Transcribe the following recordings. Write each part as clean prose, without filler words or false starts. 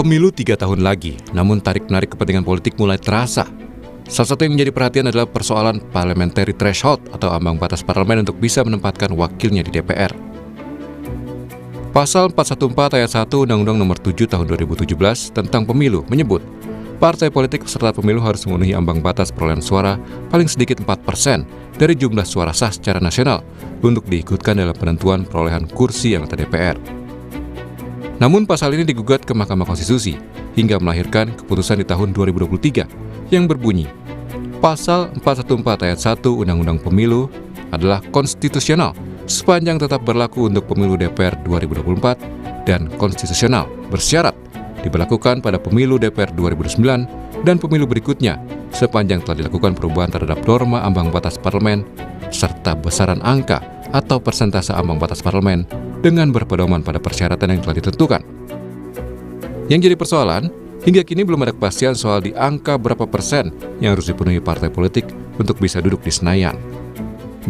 Pemilu 3 tahun lagi, namun tarik-menarik kepentingan politik mulai terasa. Salah satu yang menjadi perhatian adalah persoalan parliamentary threshold atau ambang batas parlemen untuk bisa menempatkan wakilnya di DPR. Pasal 414 ayat 1 Undang-Undang Nomor 7 Tahun 2017 tentang Pemilu menyebut, partai politik peserta pemilu harus memenuhi ambang batas perolehan suara paling sedikit 4% dari jumlah suara sah secara nasional untuk diikutkan dalam penentuan perolehan kursi anggota DPR. Namun pasal ini digugat ke Mahkamah Konstitusi hingga melahirkan keputusan di tahun 2023 yang berbunyi, Pasal 414 ayat 1 Undang-Undang Pemilu adalah konstitusional sepanjang tetap berlaku untuk pemilu DPR 2024 dan konstitusional bersyarat diberlakukan pada pemilu DPR 2009 dan pemilu berikutnya sepanjang telah dilakukan perubahan terhadap norma ambang batas parlemen serta besaran angka atau persentase ambang batas parlemen dengan berpedoman pada persyaratan yang telah ditentukan. Yang jadi persoalan, hingga kini belum ada kepastian soal di angka berapa persen yang harus dipenuhi partai politik untuk bisa duduk di Senayan.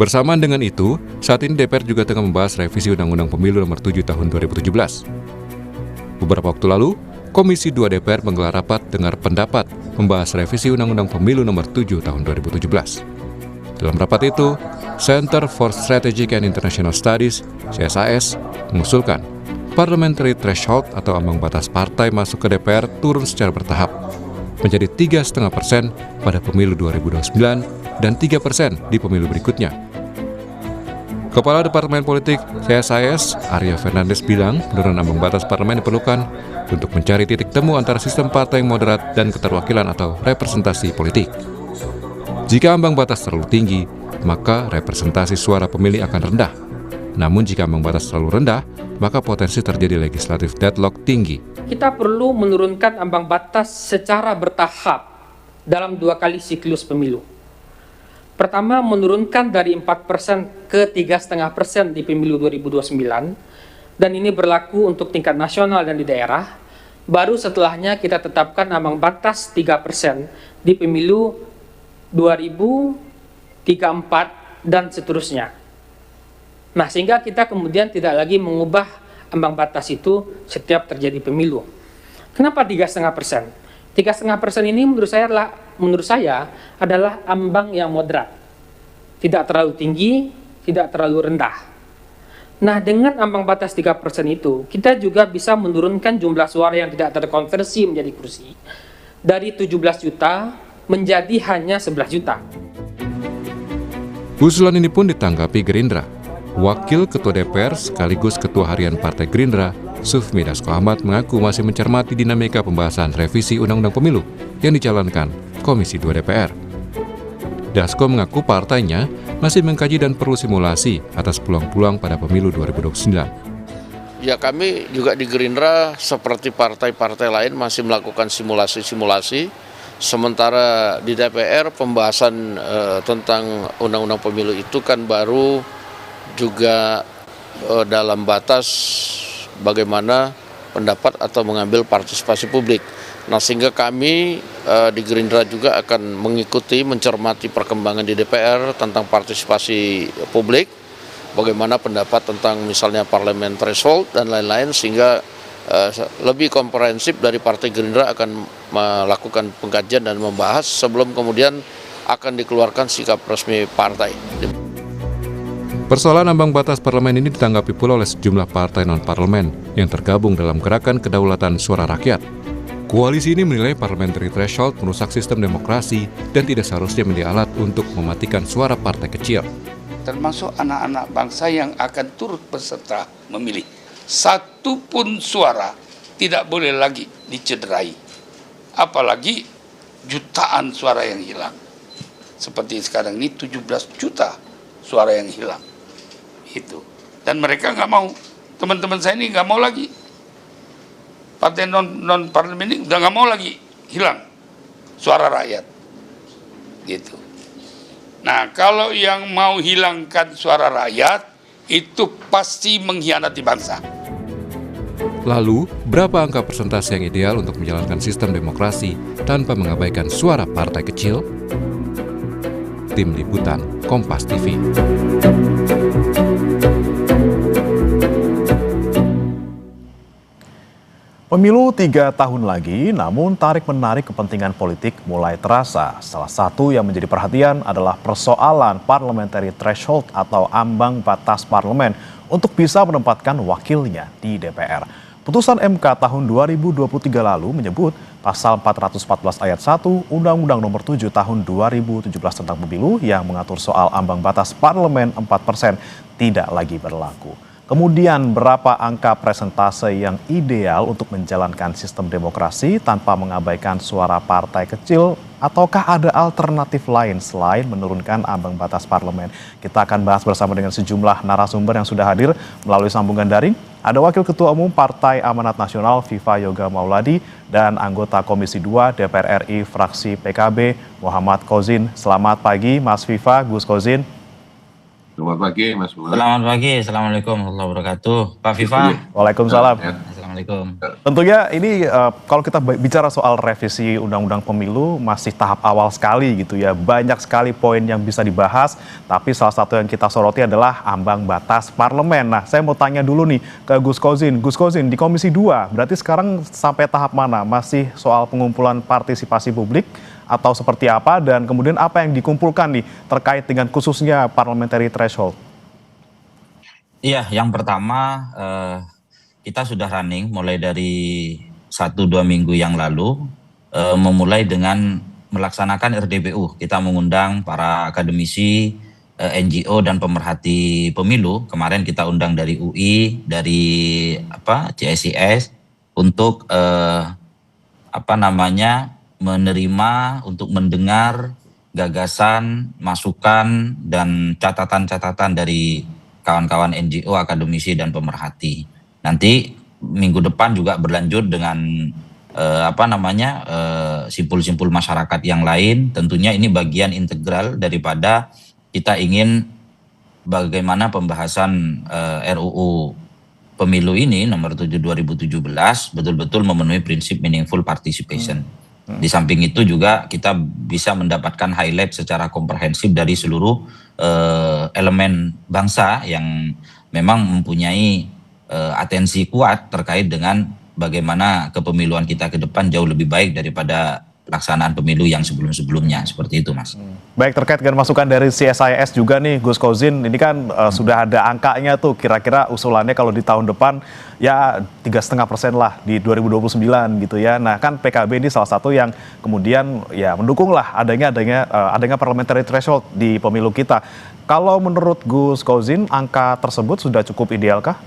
Bersamaan dengan itu, saat ini DPR juga tengah membahas revisi Undang-Undang Pemilu Nomor 7 Tahun 2017. Beberapa waktu lalu, Komisi 2 DPR menggelar rapat dengar pendapat membahas revisi Undang-Undang Pemilu Nomor 7 Tahun 2017. Dalam rapat itu, Center for Strategic and International Studies, CSIS, mengusulkan parliamentary threshold atau ambang batas partai masuk ke DPR turun secara bertahap menjadi 3,5% pada pemilu 2029 dan 3% di pemilu berikutnya. Kepala Departemen Politik CSIS, Arya Fernandes bilang penurunan ambang batas parlemen diperlukan untuk mencari titik temu antara sistem partai yang moderat dan keterwakilan atau representasi politik. Jika ambang batas terlalu tinggi, maka representasi suara pemilih akan rendah. Namun jika ambang batas terlalu rendah, maka potensi terjadi legislative deadlock tinggi. Kita perlu menurunkan ambang batas secara bertahap dalam 2 kali siklus pemilu. Pertama, menurunkan dari 4% ke 3,5% di pemilu 2029, dan ini berlaku untuk tingkat nasional dan di daerah. Baru setelahnya kita tetapkan ambang batas 3% di pemilu 2034 dan seterusnya. Nah, sehingga kita kemudian tidak lagi mengubah ambang batas itu setiap terjadi pemilu. Kenapa 3,5%? 3,5% ini menurut saya adalah ambang yang moderat. Tidak terlalu tinggi, tidak terlalu rendah. Nah, dengan ambang batas 3% itu, kita juga bisa menurunkan jumlah suara yang tidak terkonversi menjadi kursi dari 17 juta menjadi hanya 11 juta. Usulan ini pun ditanggapi Gerindra. Wakil Ketua DPR sekaligus Ketua Harian Partai Gerindra, Sufmi Dasko Ahmad mengaku masih mencermati dinamika pembahasan revisi Undang-Undang Pemilu yang dijalankan Komisi 2 DPR. Dasko mengaku partainya masih mengkaji dan perlu simulasi atas peluang-peluang pada pemilu 2029. Ya, kami juga di Gerindra seperti partai-partai lain masih melakukan simulasi-simulasi. Sementara di DPR pembahasan tentang Undang-Undang Pemilu itu kan baru juga dalam batas bagaimana pendapat atau mengambil partisipasi publik. Nah, sehingga kami di Gerindra juga akan mengikuti, mencermati perkembangan di DPR tentang partisipasi publik, bagaimana pendapat tentang misalnya parliamentary threshold dan lain-lain, sehingga lebih komprehensif dari Partai Gerindra akan melakukan pengkajian dan membahas sebelum kemudian akan dikeluarkan sikap resmi partai. Persoalan ambang batas parlemen ini ditanggapi pula oleh sejumlah partai non-parlemen yang tergabung dalam Gerakan Kedaulatan Suara Rakyat. Koalisi ini menilai parliamentary threshold merusak sistem demokrasi dan tidak seharusnya menjadi alat untuk mematikan suara partai kecil. Termasuk anak-anak bangsa yang akan turut berserta memilih. Satu pun suara tidak boleh lagi dicederai. Apalagi jutaan suara yang hilang. Seperti sekarang ini 17 juta suara yang hilang. Itu. Dan mereka nggak mau, teman-teman saya ini nggak mau lagi. Partai non-parlemen ini udah nggak mau lagi hilang suara rakyat. Gitu. Nah, kalau yang mau hilangkan suara rakyat, itu pasti mengkhianati bangsa. Lalu, berapa angka persentase yang ideal untuk menjalankan sistem demokrasi tanpa mengabaikan suara partai kecil? Tim Liputan Kompas TV. Pemilu 3 tahun lagi, namun tarik-menarik kepentingan politik mulai terasa. Salah satu yang menjadi perhatian adalah persoalan parliamentary threshold atau ambang batas parlemen untuk bisa menempatkan wakilnya di DPR. Putusan MK tahun 2023 lalu menyebut pasal 414 ayat 1 Undang-Undang Nomor 7 tahun 2017 tentang pemilu yang mengatur soal ambang batas parlemen 4% tidak lagi berlaku. Kemudian berapa angka presentase yang ideal untuk menjalankan sistem demokrasi tanpa mengabaikan suara partai kecil, ataukah ada alternatif lain selain menurunkan ambang batas parlemen? Kita akan bahas bersama dengan sejumlah narasumber yang sudah hadir melalui sambungan daring. Ada Wakil Ketua Umum Partai Amanat Nasional Viva Yoga Mauladi dan anggota Komisi 2 DPR RI fraksi PKB Muhammad Kozin. Selamat pagi Mas Viva, Gus Kozin. Selamat pagi, Mas Muhammad. Selamat pagi, Assalamualaikum warahmatullahi wabarakatuh. Pak Viva. Waalaikumsalam. Assalamualaikum. Tentunya ini kalau kita bicara soal revisi Undang-Undang Pemilu masih tahap awal sekali gitu ya. Banyak sekali poin yang bisa dibahas, tapi salah satu yang kita soroti adalah ambang batas parlemen. Nah, saya mau tanya dulu nih ke Gus Kozin. Gus Kozin, di Komisi 2, berarti sekarang sampai tahap mana? Masih soal pengumpulan partisipasi publik atau seperti apa, dan kemudian apa yang dikumpulkan nih terkait dengan khususnya parliamentary threshold? Iya, yang pertama kita sudah running mulai dari 1-2 minggu yang lalu, memulai dengan melaksanakan RDPU. Kita mengundang para akademisi, NGO dan pemerhati pemilu. Kemarin kita undang dari UI, dari CSIS untuk menerima untuk mendengar gagasan, masukan, dan catatan-catatan dari kawan-kawan NGO, akademisi, dan pemerhati. Nanti minggu depan juga berlanjut dengan simpul-simpul masyarakat yang lain. Tentunya ini bagian integral daripada kita ingin bagaimana pembahasan RUU Pemilu ini nomor 7 2017 betul-betul memenuhi prinsip meaningful participation. Di samping itu juga kita bisa mendapatkan highlight secara komprehensif dari seluruh elemen bangsa yang memang mempunyai atensi kuat terkait dengan bagaimana kepemiluan kita ke depan jauh lebih baik daripada pelaksanaan pemilu yang sebelum-sebelumnya. Seperti itu, Mas. Baik, terkait dengan masukan dari CSIS juga nih, Gus Kozin, ini kan sudah ada angkanya tuh, kira-kira usulannya kalau di tahun depan ya 3,5% lah di 2029 gitu ya. Nah kan PKB ini salah satu yang kemudian ya mendukung lah adanya parliamentary threshold di pemilu kita. Kalau menurut Gus Kozin, angka tersebut sudah cukup idealkah?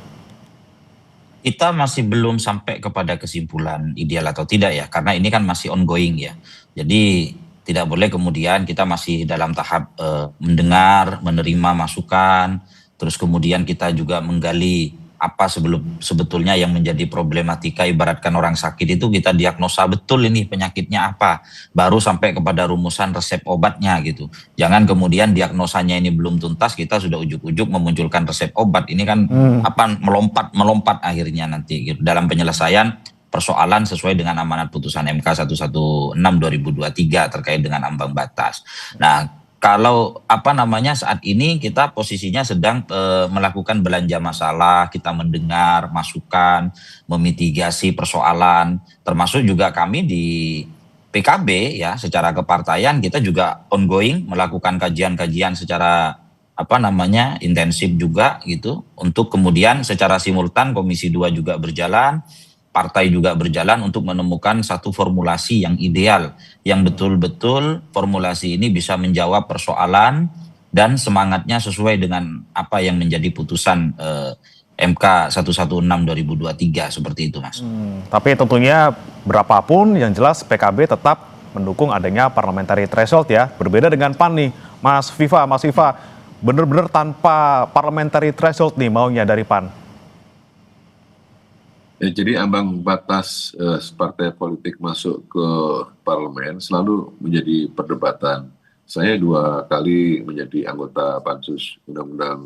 Kita masih belum sampai kepada kesimpulan ideal atau tidak ya, karena ini kan masih ongoing ya. Jadi tidak boleh kemudian kita masih dalam tahap mendengar, menerima masukan, terus kemudian kita juga menggali apa sebetulnya yang menjadi problematika. Ibaratkan orang sakit itu kita diagnosa betul ini penyakitnya apa, baru sampai kepada rumusan resep obatnya gitu. Jangan kemudian diagnosanya ini belum tuntas kita sudah ujuk-ujuk memunculkan resep obat. Ini kan melompat akhirnya nanti gitu, dalam penyelesaian persoalan sesuai dengan amanat putusan MK 116 2023 terkait dengan ambang batas. Nah, kalau saat ini kita posisinya sedang melakukan belanja masalah, kita mendengar masukan, memitigasi persoalan, termasuk juga kami di PKB ya secara kepartaian kita juga ongoing melakukan kajian-kajian secara intensif juga gitu, untuk kemudian secara simultan Komisi 2 juga berjalan, partai juga berjalan untuk menemukan satu formulasi yang ideal, yang betul-betul formulasi ini bisa menjawab persoalan dan semangatnya sesuai dengan apa yang menjadi putusan MK 116 2023 seperti itu, Mas. Tapi tentunya berapapun yang jelas PKB tetap mendukung adanya parliamentary threshold ya. Berbeda dengan PAN nih, Mas Viva, benar-benar tanpa parliamentary threshold nih maunya dari PAN. Ya, jadi ambang batas partai politik masuk ke parlemen selalu menjadi perdebatan. Saya 2 kali menjadi anggota Pansus Undang-Undang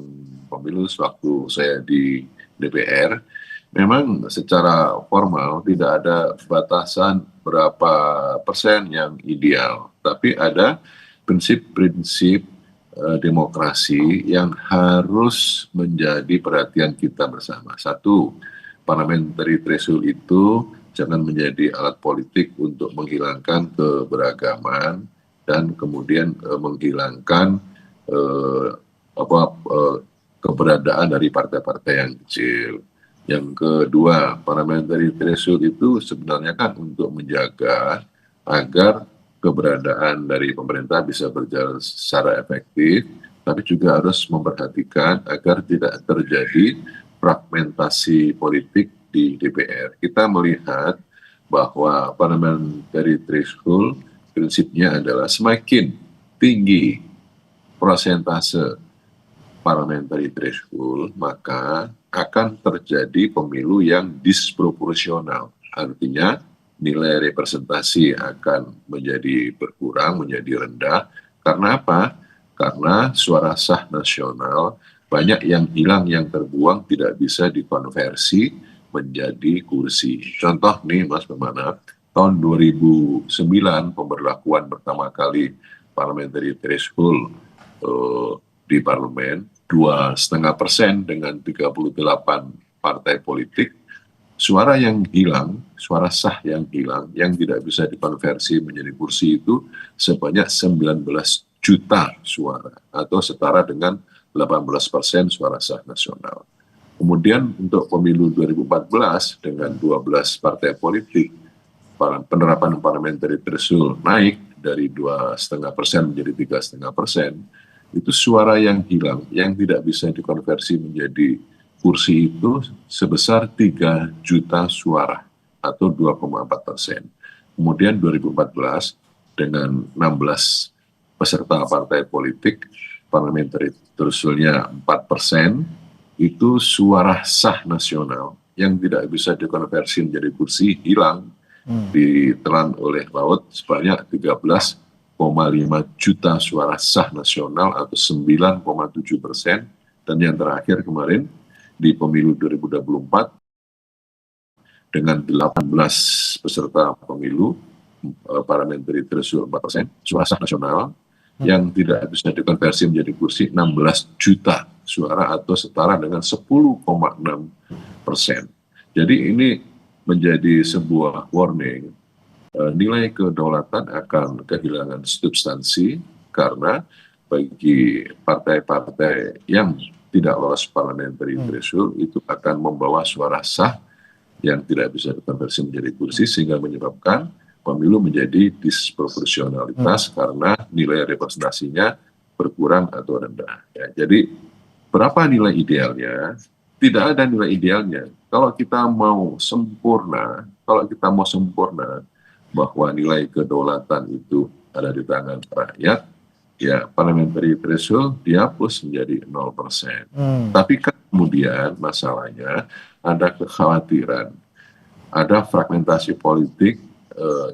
Pemilu sewaktu saya di DPR. Memang secara formal tidak ada batasan berapa persen yang ideal, tapi ada prinsip-prinsip demokrasi yang harus menjadi perhatian kita bersama. Satu, parliamentary threshold itu jangan menjadi alat politik untuk menghilangkan keberagaman dan kemudian menghilangkan keberadaan dari partai-partai yang kecil. Yang kedua, parliamentary threshold itu sebenarnya kan untuk menjaga agar keberadaan dari pemerintah bisa berjalan secara efektif, tapi juga harus memperhatikan agar tidak terjadi fragmentasi politik di DPR. Kita melihat bahwa parliamentary threshold prinsipnya adalah semakin tinggi persentase parliamentary threshold, maka akan terjadi pemilu yang disproporsional. Artinya nilai representasi akan menjadi berkurang, menjadi rendah. Karena apa? Karena suara sah nasional banyak yang hilang, yang terbuang, tidak bisa dikonversi menjadi kursi. Contoh nih Mas Pemana, tahun 2009 pemberlakuan pertama kali parliamentary threshold di parlemen, 2,5% dengan 38 partai politik, suara yang hilang, suara sah yang hilang, yang tidak bisa dikonversi menjadi kursi itu sebanyak 19 juta suara, atau setara dengan 18% suara sah nasional. Kemudian untuk pemilu 2014 dengan 12 partai politik, penerapan parliamentary threshold naik dari 2,5% menjadi 3,5%, itu suara yang hilang, yang tidak bisa dikonversi menjadi kursi itu sebesar 3 juta suara atau 2,4%. Kemudian 2014 dengan 16 peserta partai politik, parliamentary threshold-nya 4%, itu suara sah nasional yang tidak bisa dikonversi menjadi kursi hilang, ditelan oleh laut sebanyak 13,5 juta suara sah nasional atau 9,7%. Dan yang terakhir kemarin di pemilu 2024 dengan 18 peserta pemilu parliamentary threshold 4%, suara sah nasional yang tidak bisa dikonversi menjadi kursi 16 juta suara atau setara dengan 10,6%. Jadi ini menjadi sebuah warning, nilai kedaulatan akan kehilangan substansi karena bagi partai-partai yang tidak lolos parliamentary threshold itu akan membawa suara sah yang tidak bisa dikonversi menjadi kursi, sehingga menyebabkan pemilu menjadi disproporsionalitas karena nilai representasinya berkurang atau rendah. Ya, jadi berapa nilai idealnya? Tidak ada nilai idealnya. Kalau kita mau sempurna bahwa nilai kedaulatan itu ada di tangan rakyat, ya parliamentary threshold dihapus menjadi 0%. Tapi kan kemudian masalahnya ada kekhawatiran, ada fragmentasi politik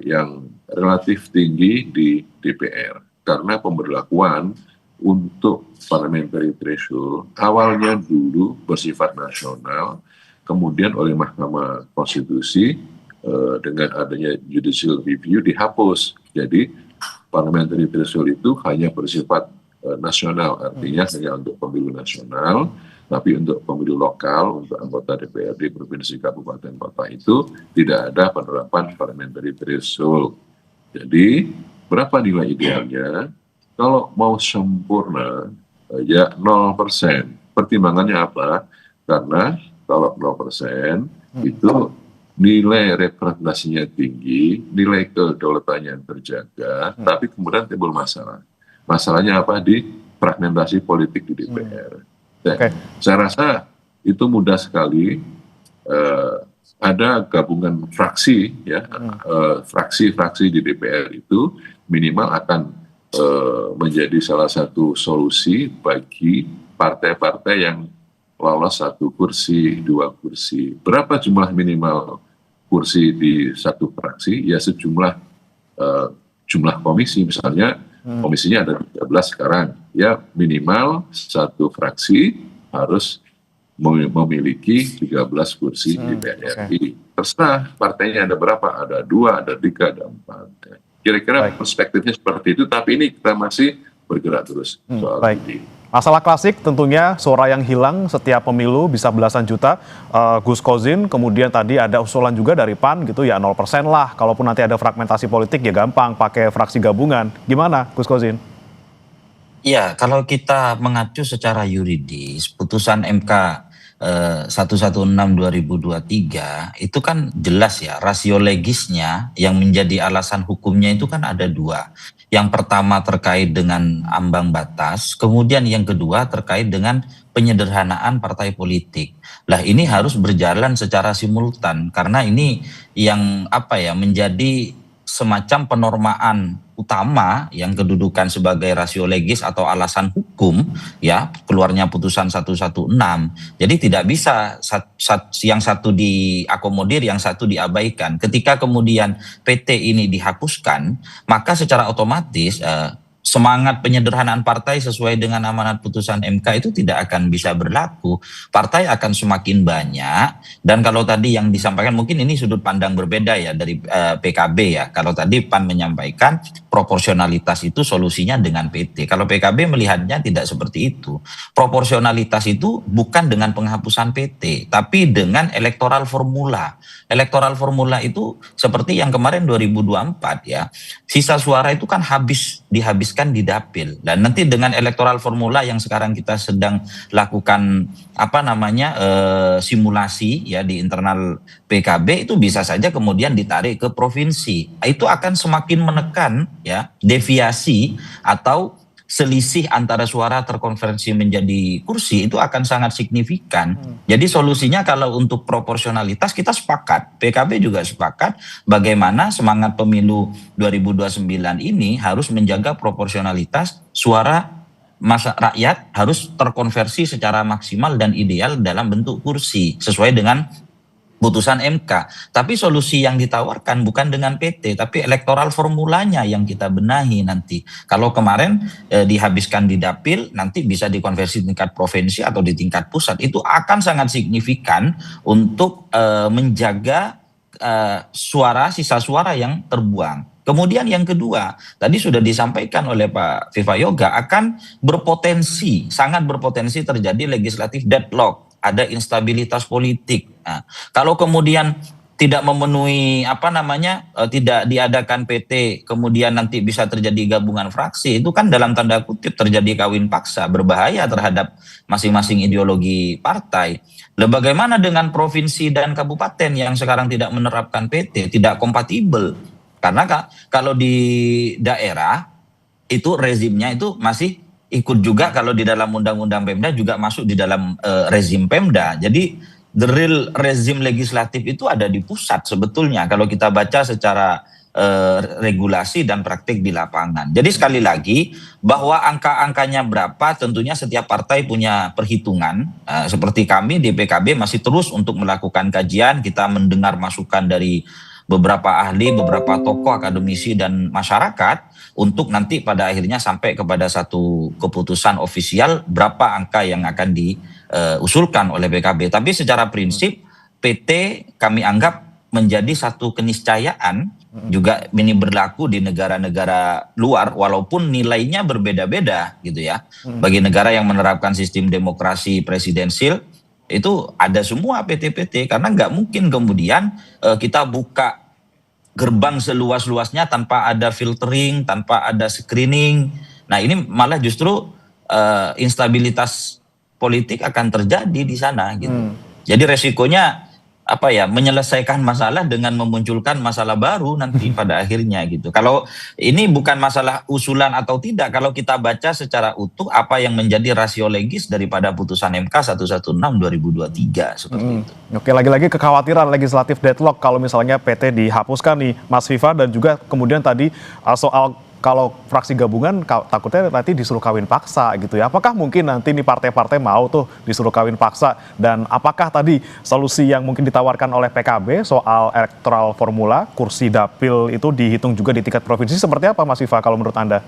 yang relatif tinggi di DPR karena pemberlakuan untuk parliamentary threshold awalnya dulu bersifat nasional, kemudian oleh Mahkamah Konstitusi dengan adanya judicial review dihapus. Jadi parliamentary threshold itu hanya bersifat nasional, artinya hanya untuk pemilu nasional, tapi untuk pemilu lokal, untuk anggota DPRD provinsi, kabupaten, kota itu tidak ada penerapan parliamentary threshold. Jadi berapa nilai idealnya? Kalau mau sempurna ya 0%. Pertimbangannya apa? Karena kalau 0% itu nilai representasinya tinggi, nilai kedaulatannya terjaga, tapi kemudian timbul masalah. Masalahnya apa? Di fragmentasi politik di DPR. Saya rasa itu mudah sekali. Ada gabungan fraksi, ya, fraksi-fraksi di DPR itu minimal akan menjadi salah satu solusi bagi partai-partai yang lolos 1 kursi, 2 kursi. Berapa jumlah minimal kursi di satu fraksi? Ya sejumlah jumlah komisi, misalnya komisinya ada 13 sekarang, ya minimal 1 fraksi harus memiliki 13 kursi di DPR. Terserah partainya ada berapa, ada 2, ada 3, ada 4. Kira-kira perspektifnya seperti itu, tapi ini kita masih bergerak terus soal ini. Masalah klasik tentunya suara yang hilang setiap pemilu bisa belasan juta. Gus Kozin, kemudian tadi ada usulan juga dari PAN gitu ya 0% lah. Kalaupun nanti ada fragmentasi politik ya gampang pakai fraksi gabungan. Gimana Gus Kozin? Ya, kalau kita mengacu secara yuridis, putusan MK 116/2023 itu kan jelas ya, rasio legisnya yang menjadi alasan hukumnya itu kan ada dua. Yang pertama terkait dengan ambang batas, kemudian yang kedua terkait dengan penyederhanaan partai politik. Lah ini harus berjalan secara simultan karena ini yang menjadi semacam penormaan utama yang kedudukan sebagai rasio legis atau alasan hukum ya keluarnya putusan 116. Jadi tidak bisa yang satu diakomodir, yang satu diabaikan. Ketika kemudian PT ini dihapuskan, maka secara otomatis semangat penyederhanaan partai sesuai dengan amanat putusan MK itu tidak akan bisa berlaku. Partai akan semakin banyak, dan kalau tadi yang disampaikan mungkin ini sudut pandang berbeda ya dari PKB ya. Kalau tadi PAN menyampaikan proporsionalitas itu solusinya dengan PT. Kalau PKB melihatnya tidak seperti itu. Proporsionalitas itu bukan dengan penghapusan PT, tapi dengan electoral formula. Electoral formula itu seperti yang kemarin 2024 ya. Sisa suara itu kan dihabiskan di dapil. Dan nanti dengan electoral formula yang sekarang kita sedang lakukan simulasi ya di internal PKB, itu bisa saja kemudian ditarik ke provinsi. Itu akan semakin menekan ya deviasi atau selisih antara suara terkonversi menjadi kursi itu akan sangat signifikan. Jadi solusinya kalau untuk proporsionalitas kita sepakat, PKB juga sepakat bagaimana semangat pemilu 2029 ini harus menjaga proporsionalitas suara rakyat harus terkonversi secara maksimal dan ideal dalam bentuk kursi sesuai dengan putusan MK. Tapi solusi yang ditawarkan bukan dengan PT, tapi elektoral formulanya yang kita benahi nanti. Kalau kemarin dihabiskan di dapil, nanti bisa dikonversi di tingkat provinsi atau di tingkat pusat. Itu akan sangat signifikan untuk menjaga sisa suara yang terbuang. Kemudian yang kedua, tadi sudah disampaikan oleh Pak Viva Yoga, akan sangat berpotensi terjadi legislative deadlock. Ada instabilitas politik. Nah, kalau kemudian tidak memenuhi tidak diadakan PT, kemudian nanti bisa terjadi gabungan fraksi, itu kan dalam tanda kutip terjadi kawin paksa, berbahaya terhadap masing-masing ideologi partai. Lalu bagaimana dengan provinsi dan kabupaten yang sekarang tidak menerapkan PT, tidak kompatibel? Karena kalau di daerah itu rezimnya itu masih ikut juga, kalau di dalam undang-undang Pemda juga masuk di dalam rezim Pemda. Jadi the real rezim legislatif itu ada di pusat sebetulnya kalau kita baca secara regulasi dan praktik di lapangan. Jadi sekali lagi bahwa angka-angkanya berapa tentunya setiap partai punya perhitungan. Seperti kami di PKB masih terus untuk melakukan kajian, kita mendengar masukan dari beberapa ahli, beberapa tokoh akademisi dan masyarakat untuk nanti pada akhirnya sampai kepada satu keputusan ofisial berapa angka yang akan diusulkan oleh PKB. Tapi secara prinsip PT kami anggap menjadi satu keniscayaan, juga ini berlaku di negara-negara luar walaupun nilainya berbeda-beda gitu ya. Bagi negara yang menerapkan sistem demokrasi presidensil itu ada semua PT-PT, karena nggak mungkin kemudian kita buka gerbang seluas-luasnya tanpa ada filtering, tanpa ada screening. Nah ini malah justru instabilitas politik akan terjadi di sana gitu. Jadi resikonya menyelesaikan masalah dengan memunculkan masalah baru nanti pada akhirnya gitu. Kalau ini bukan masalah usulan atau tidak, kalau kita baca secara utuh apa yang menjadi rasio legis daripada putusan MK 116/2023 seperti itu. Oke, lagi-lagi kekhawatiran legislatif deadlock kalau misalnya PT dihapuskan nih Mas Viva, dan juga kemudian tadi soal kalau fraksi gabungan takutnya nanti disuruh kawin paksa gitu ya. Apakah mungkin nanti nih partai-partai mau tuh disuruh kawin paksa? Dan apakah tadi solusi yang mungkin ditawarkan oleh PKB soal electoral formula, kursi dapil itu dihitung juga di tingkat provinsi, seperti apa Mas Viva kalau menurut Anda?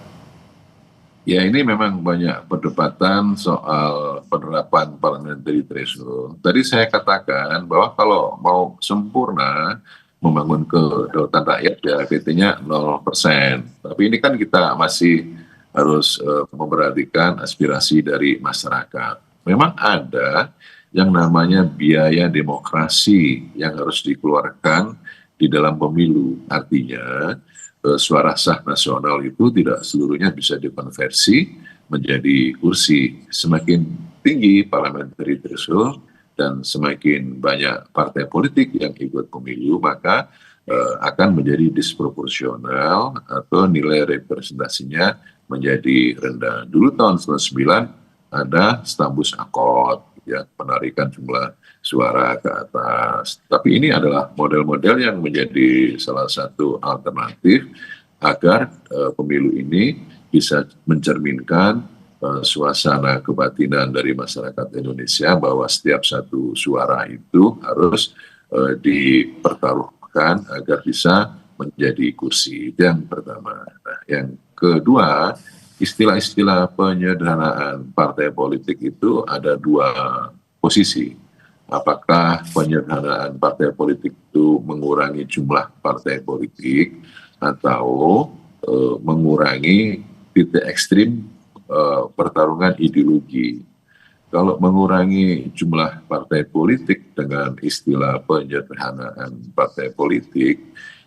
Ya, ini memang banyak perdebatan soal penerapan parliamentary threshold. Tadi saya katakan bahwa kalau mau sempurna membangun kedaulatan rakyat ya PT-nya 0%. Tapi ini kan kita masih harus memperhatikan aspirasi dari masyarakat. Memang ada yang namanya biaya demokrasi yang harus dikeluarkan di dalam pemilu. Artinya suara sah nasional itu tidak seluruhnya bisa dikonversi menjadi kursi. Semakin tinggi parliamentary threshold dan semakin banyak partai politik yang ikut pemilu, maka akan menjadi disproporsional atau nilai representasinya menjadi rendah. Dulu tahun 1999 ada Stambus Accord, ya, penarikan jumlah suara ke atas. Tapi ini adalah model-model yang menjadi salah satu alternatif agar pemilu ini bisa mencerminkan suasana kebatinan dari masyarakat Indonesia bahwa setiap satu suara itu harus dipertaruhkan agar bisa menjadi kursi. Itu yang pertama. Nah, yang kedua, istilah-istilah penyederhanaan partai politik itu ada dua posisi. Apakah penyederhanaan partai politik itu mengurangi jumlah partai politik atau mengurangi titik ekstrim pertarungan ideologi. Kalau mengurangi jumlah partai politik dengan istilah penyederhanaan partai politik,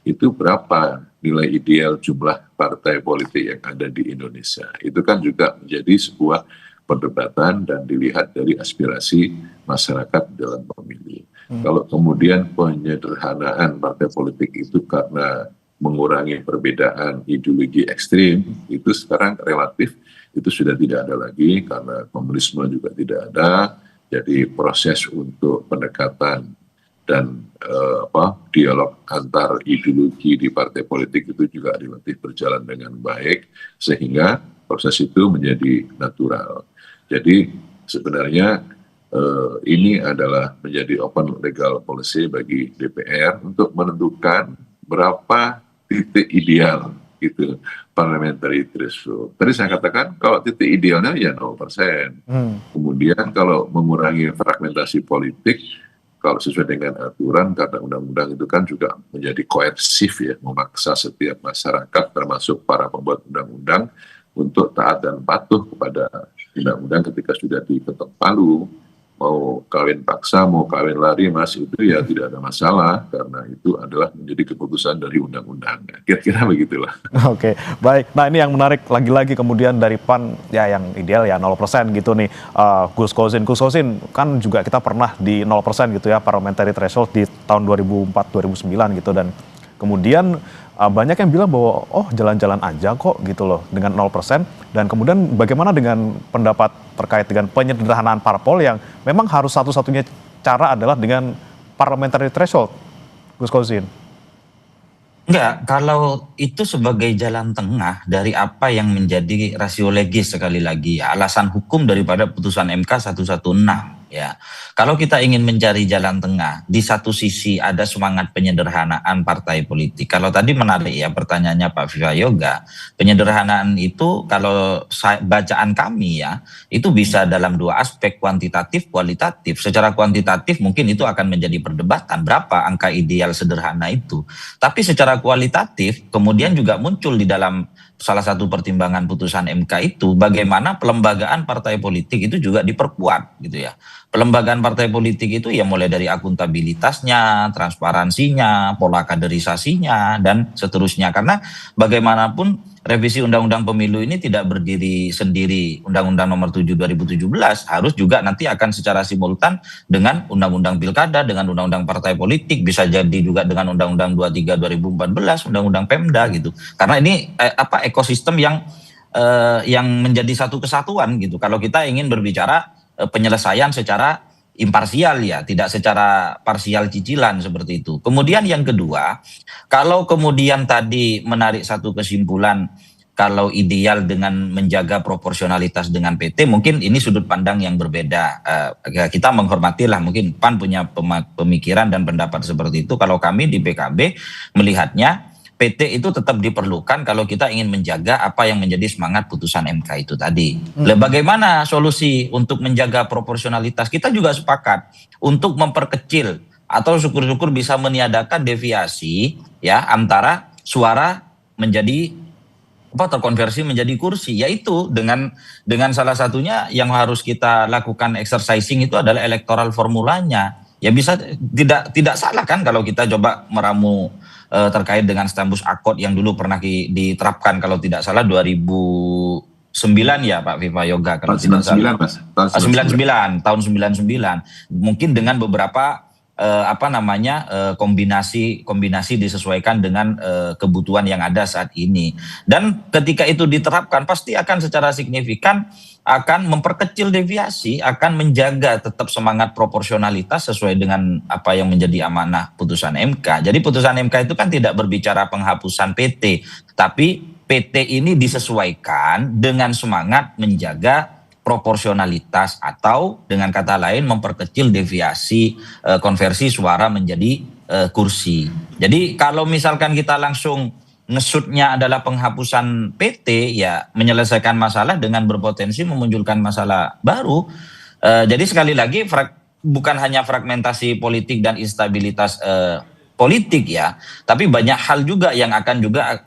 itu berapa nilai ideal jumlah partai politik yang ada di Indonesia? Itu kan juga menjadi sebuah perdebatan dan dilihat dari aspirasi masyarakat dalam pemilu. Kalau kemudian penyederhanaan partai politik itu karena mengurangi perbedaan ideologi ekstrim, itu sekarang relatif itu sudah tidak ada lagi karena komunisme juga tidak ada. Jadi proses untuk pendekatan dan dialog antar ideologi di partai politik itu juga relatif berjalan dengan baik sehingga proses itu menjadi natural. Jadi sebenarnya ini adalah menjadi open legal policy bagi DPR untuk menentukan berapa titik ideal itu parliamentary threshold. Tadi saya katakan kalau titik idealnya ya 0%. Kemudian kalau mengurangi fragmentasi politik, kalau sesuai dengan aturan karena undang-undang itu kan juga menjadi koersif ya, memaksa setiap masyarakat termasuk para pembuat undang-undang untuk taat dan patuh kepada undang-undang ketika sudah diketok palu. Mau kawin paksa, mau kawin lari, Mas, itu ya tidak ada masalah karena itu adalah menjadi keputusan dari undang-undang. Kira-kira begitulah. Oke, baik. Nah, ini yang menarik lagi-lagi kemudian dari PAN ya yang ideal ya 0% gitu nih. Gus Kosin kan juga kita pernah di 0% gitu ya parliamentary threshold di tahun 2004-2009 gitu, dan kemudian banyak yang bilang bahwa jalan-jalan aja kok gitu loh dengan 0%. Dan kemudian bagaimana dengan pendapat terkait dengan penyederhanaan parpol yang memang harus satu-satunya cara adalah dengan parliamentary threshold, Gus Kosin? Enggak, kalau itu sebagai jalan tengah dari apa yang menjadi rasio legis sekali lagi ya, alasan hukum daripada putusan MK 116 ya. Kalau kita ingin mencari jalan tengah, di satu sisi ada semangat penyederhanaan partai politik. Kalau tadi menarik ya pertanyaannya Pak Vivayoga, penyederhanaan itu kalau bacaan kami ya, itu bisa dalam dua aspek, kuantitatif, kualitatif. Secara kuantitatif mungkin itu akan menjadi perdebatan berapa angka ideal sederhana itu. Tapi secara kualitatif kemudian juga muncul di dalam salah satu pertimbangan putusan MK itu bagaimana pelembagaan partai politik itu juga diperkuat gitu ya. Pelembagaan partai politik itu ya mulai dari akuntabilitasnya, transparansinya, pola kaderisasinya dan seterusnya, karena bagaimanapun revisi Undang-Undang Pemilu ini tidak berdiri sendiri. Undang-Undang Nomor 7 2017 harus juga nanti akan secara simultan dengan Undang-Undang Pilkada, dengan Undang-Undang Partai Politik, bisa jadi juga dengan Undang-Undang 23 2014, Undang-Undang Pemda gitu. Karena ini ekosistem yang menjadi satu kesatuan gitu. Kalau kita ingin berbicara penyelesaian secara imparsial ya, tidak secara parsial cicilan seperti itu. Kemudian yang kedua, kalau kemudian tadi menarik satu kesimpulan kalau ideal dengan menjaga proporsionalitas dengan PT, mungkin ini sudut pandang yang berbeda. Kita menghormatilah, mungkin PAN punya pemikiran dan pendapat seperti itu. Kalau kami di PKB melihatnya PT itu tetap diperlukan kalau kita ingin menjaga apa yang menjadi semangat putusan MK itu tadi. Bagaimana solusi untuk menjaga proporsionalitas? Kita juga sepakat untuk memperkecil atau syukur-syukur bisa meniadakan deviasi ya antara suara menjadi terkonversi menjadi kursi, yaitu dengan salah satunya yang harus kita lakukan exercising itu adalah electoral formulanya. Ya bisa tidak salah kan kalau kita coba meramu terkait dengan stambus akot yang dulu pernah diterapkan kalau tidak salah 2009 ya Pak Viva Yoga kalau tidak salah. Mas. Tahun 99. Mungkin dengan beberapa kombinasi disesuaikan dengan kebutuhan yang ada saat ini. Dan ketika itu diterapkan pasti akan secara signifikan akan memperkecil deviasi, akan menjaga tetap semangat proporsionalitas sesuai dengan apa yang menjadi amanah putusan MK. Jadi putusan MK itu kan tidak berbicara penghapusan PT, tapi PT ini disesuaikan dengan semangat menjaga proporsionalitas atau dengan kata lain memperkecil deviasi konversi suara menjadi kursi. Jadi kalau misalkan kita langsung ngesutnya adalah penghapusan PT, ya menyelesaikan masalah dengan berpotensi memunculkan masalah baru. Jadi sekali lagi bukan hanya fragmentasi politik dan instabilitas politik ya, tapi banyak hal juga yang akan juga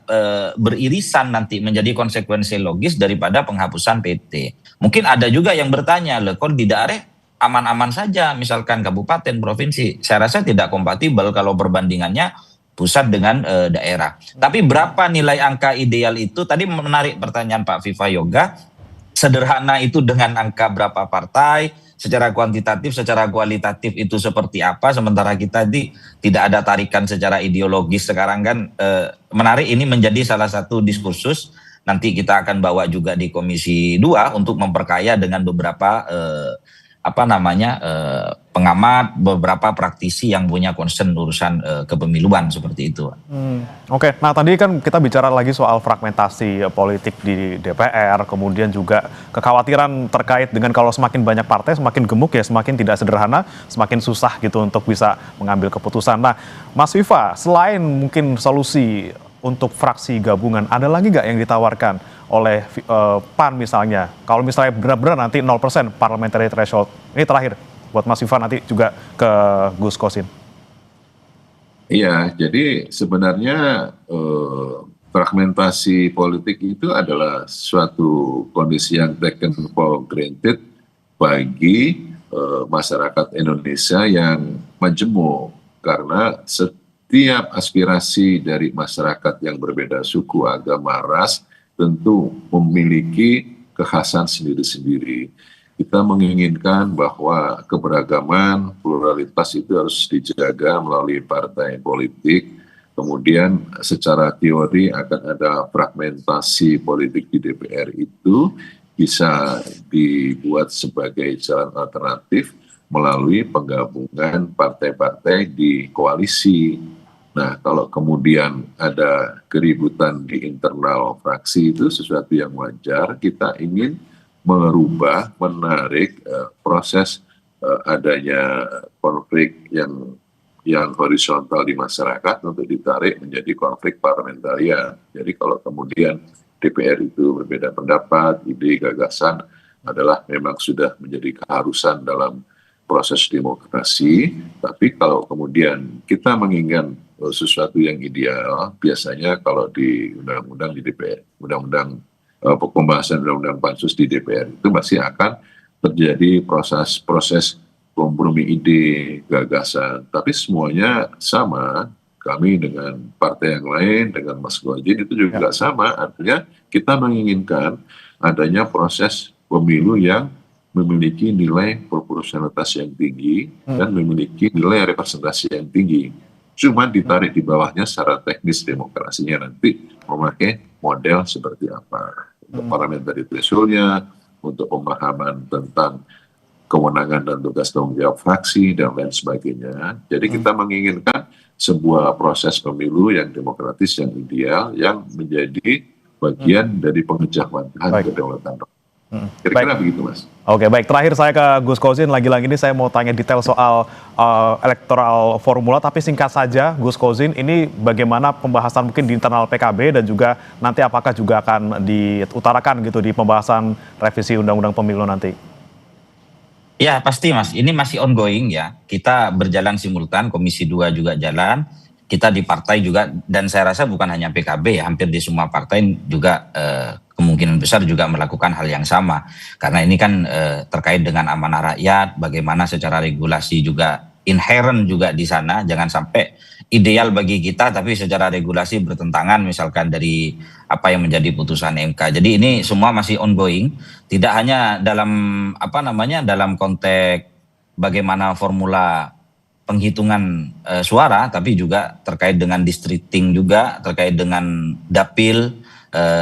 beririsan nanti menjadi konsekuensi logis daripada penghapusan PT. Mungkin ada juga yang bertanya, loh kok di daerah aman-aman saja, misalkan kabupaten, provinsi. Saya rasa tidak kompatibel kalau perbandingannya pusat dengan daerah. Tapi berapa nilai angka ideal itu? Tadi menarik pertanyaan Pak Viva Yoga. Sederhana itu dengan angka berapa partai, secara kuantitatif, secara kualitatif itu seperti apa, sementara kita tidak ada tarikan secara ideologis sekarang kan. Menarik, ini menjadi salah satu diskursus nanti kita akan bawa juga di Komisi 2 untuk memperkaya dengan beberapa pengamat, beberapa praktisi yang punya concern urusan kepemiluan seperti itu. Oke, nah tadi kan kita bicara lagi soal fragmentasi politik di DPR, kemudian juga kekhawatiran terkait dengan kalau semakin banyak partai, semakin gemuk ya, semakin tidak sederhana, semakin susah gitu untuk bisa mengambil keputusan. Nah, Mas Viva, selain mungkin solusi untuk fraksi gabungan, ada lagi nggak yang ditawarkan oleh PAN misalnya? Kalau misalnya benar-benar nanti 0% parliamentary threshold. Ini terakhir buat Mas Viva, nanti juga ke Gus Kosin. Iya, jadi sebenarnya fragmentasi politik itu adalah suatu kondisi yang taken for granted bagi masyarakat Indonesia yang majemuk, karena setiap aspirasi dari masyarakat yang berbeda suku, agama, ras tentu memiliki kekhasan sendiri-sendiri. Kita menginginkan bahwa keberagaman, pluralitas itu harus dijaga melalui partai politik. Kemudian secara teori akan ada fragmentasi politik di DPR itu bisa dibuat sebagai jalan alternatif melalui penggabungan partai-partai di koalisi. Nah, kalau kemudian ada keributan di internal fraksi itu sesuatu yang wajar. Kita ingin merubah, menarik proses adanya konflik yang horizontal di masyarakat untuk ditarik menjadi konflik parlementarian. Jadi kalau kemudian DPR itu berbeda pendapat, ide, gagasan adalah memang sudah menjadi keharusan dalam proses demokrasi. Tapi kalau kemudian kita menginginkan sesuatu yang ideal, biasanya kalau di undang-undang di DPR, pembahasan undang-undang pansus di DPR itu masih akan terjadi proses kompromi ide, gagasan. Tapi semuanya sama, kami dengan partai yang lain, dengan Mas Gojin itu juga sama. Artinya kita menginginkan adanya proses pemilu yang memiliki nilai proporsionalitas yang tinggi dan memiliki nilai representasi yang tinggi. Cuman ditarik di bawahnya secara teknis demokrasinya nanti memakai model seperti apa. Untuk parliamentary threshold-nya, untuk pemahaman tentang kewenangan dan tugas tanggung jawab fraksi, dan lain sebagainya. Jadi kita menginginkan sebuah proses pemilu yang demokratis, yang ideal, yang menjadi bagian dari pengejawantahan kedaulatan. Kira-kira begitu, Mas. Oke, baik. Terakhir saya ke Gus Kosin. Lagi-lagi ini saya mau tanya detail soal electoral formula, tapi singkat saja, Gus Kosin, ini bagaimana pembahasan mungkin di internal PKB dan juga nanti apakah juga akan diutarakan gitu di pembahasan revisi Undang-Undang Pemilu nanti? Ya pasti Mas, ini masih ongoing ya. Kita berjalan simultan, Komisi 2 juga jalan. kita di partai juga, dan saya rasa bukan hanya PKB ya, hampir di semua partai juga kemungkinan besar juga melakukan hal yang sama. Karena ini kan terkait dengan amanah rakyat, bagaimana secara regulasi juga inherent juga di sana, jangan sampai ideal bagi kita tapi secara regulasi bertentangan misalkan dari apa yang menjadi putusan MK. Jadi ini semua masih ongoing, tidak hanya dalam dalam konteks bagaimana formula penghitungan suara, tapi juga terkait dengan districting juga, terkait dengan dapil,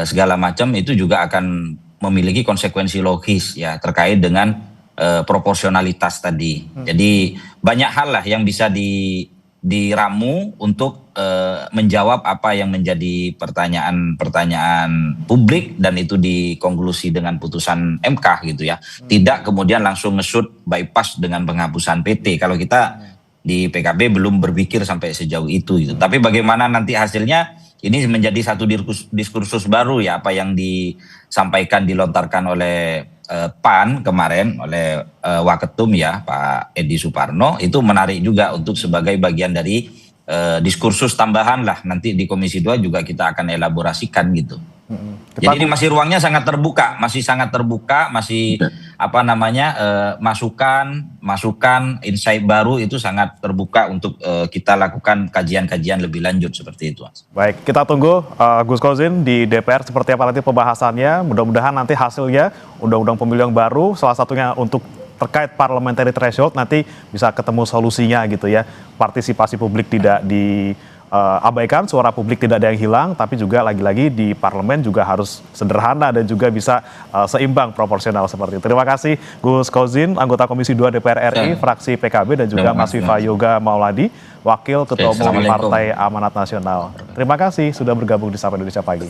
segala macam itu juga akan memiliki konsekuensi logis ya terkait dengan proporsionalitas tadi. Jadi banyak hal lah yang bisa diramu untuk menjawab apa yang menjadi pertanyaan publik, dan itu dikonklusi dengan putusan MK gitu ya. Tidak kemudian langsung nge-shoot bypass dengan penghapusan PT. Kalau kita di PKB belum berpikir sampai sejauh itu gitu. Tapi bagaimana nanti hasilnya, ini menjadi satu diskursus baru ya, apa yang disampaikan, dilontarkan oleh PAN kemarin oleh Waketum ya Pak Edi Suparno, itu menarik juga untuk sebagai bagian dari diskursus tambahan lah, nanti di Komisi 2 juga kita akan elaborasikan gitu. Jadi ini masih ruangnya sangat terbuka, masih masukan insight baru itu sangat terbuka untuk kita lakukan kajian-kajian lebih lanjut seperti itu. Baik, kita tunggu Gus Kozin di DPR seperti apa nanti pembahasannya. Mudah-mudahan nanti hasilnya undang-undang pemilu yang baru, salah satunya untuk terkait parliamentary threshold, nanti bisa ketemu solusinya gitu ya. Partisipasi publik tidak diabaikan, suara publik tidak ada yang hilang, tapi juga lagi-lagi di parlemen juga harus sederhana dan juga bisa seimbang, proporsional seperti itu. Terima kasih Gus Kozin, anggota Komisi 2 DPR RI, fraksi PKB, dan juga Mas Viva Yoga Mauladi, Wakil Ketua Umum Partai Amanat Nasional. Terima kasih sudah bergabung di Sapa Indonesia Pagi.